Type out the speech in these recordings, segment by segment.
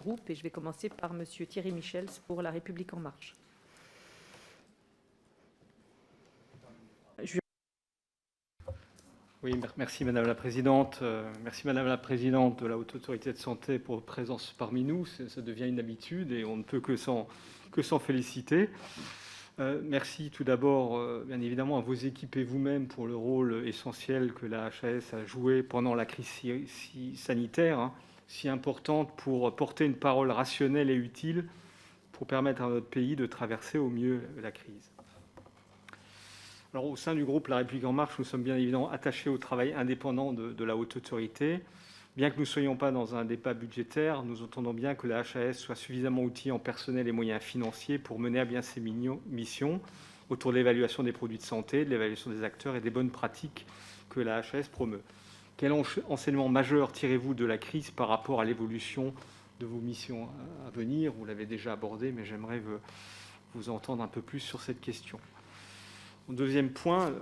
groupe et je vais commencer par Monsieur Thierry Michels pour La République En Marche. Oui, merci Madame la Présidente. Merci Madame la Présidente de la Haute Autorité de Santé pour votre présence parmi nous. Ça devient une habitude et on ne peut que s'en féliciter. Merci tout d'abord, bien évidemment, à vos équipes et vous-même pour le rôle essentiel que la HAS a joué pendant la crise sanitaire, si importante pour porter une parole rationnelle et utile pour permettre à notre pays de traverser au mieux la crise. Alors, au sein du groupe La République En Marche, nous sommes bien évidemment attachés au travail indépendant de la Haute Autorité. Bien que nous ne soyons pas dans un débat budgétaire, nous entendons bien que la HAS soit suffisamment outillée en personnel et moyens financiers pour mener à bien ses missions autour de l'évaluation des produits de santé, de l'évaluation des acteurs et des bonnes pratiques que la HAS promeut. Quel enseignement majeur tirez-vous de la crise par rapport à l'évolution de vos missions à venir? Vous l'avez déjà abordé, mais j'aimerais vous entendre un peu plus sur cette question. Deuxième point,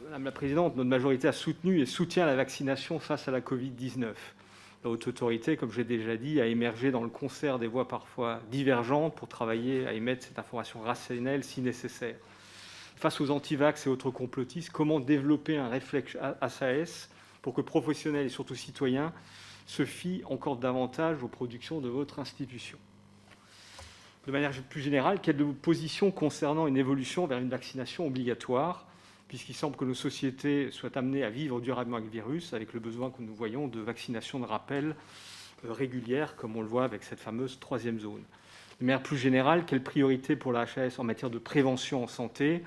Madame la Présidente, notre majorité a soutenu et soutient la vaccination face à la Covid-19. La Haute Autorité, comme j'ai déjà dit, a émergé dans le concert des voix parfois divergentes pour travailler à émettre cette information rationnelle si nécessaire. Face aux antivax et autres complotistes, comment développer un réflexe HAS pour que professionnels et surtout citoyens se fient encore davantage aux productions de votre institution? De manière plus générale, quelle est votre position concernant une évolution vers une vaccination obligatoire, puisqu'il semble que nos sociétés soient amenées à vivre durablement avec le virus, avec le besoin que nous voyons de vaccination de rappel régulière, comme on le voit avec cette fameuse troisième zone. De manière plus générale, quelle priorité pour la HAS en matière de prévention en santé?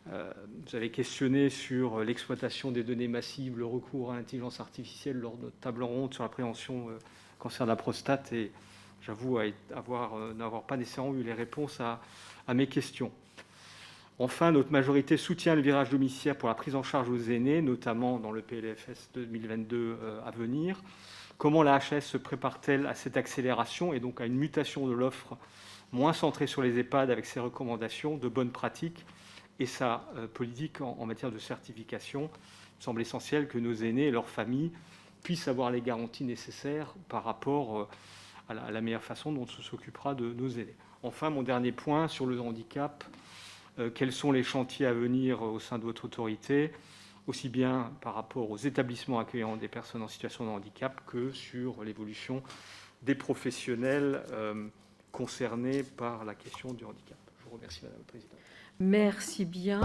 Vous avez questionné sur l'exploitation des données massives, le recours à l'intelligence artificielle lors de notre table ronde sur la prévention cancer de la prostate, et j'avoue n'avoir pas nécessairement eu les réponses à mes questions. Enfin, notre majorité soutient le virage domiciliaire pour la prise en charge aux aînés, notamment dans le PLFS 2022 à venir. Comment la HAS se prépare-t-elle à cette accélération et donc à une mutation de l'offre moins centrée sur les EHPAD avec ses recommandations de bonnes pratiques et sa politique en matière de certification? Il me semble essentiel que nos aînés et leurs familles puissent avoir les garanties nécessaires par rapport à la meilleure façon dont on s'occupera de nos aînés. Enfin, mon dernier point sur le handicap, quels sont les chantiers à venir au sein de votre autorité, aussi bien par rapport aux établissements accueillant des personnes en situation de handicap que sur l'évolution des professionnels concernés par la question du handicap? Je vous remercie, Madame la Présidente. Merci bien.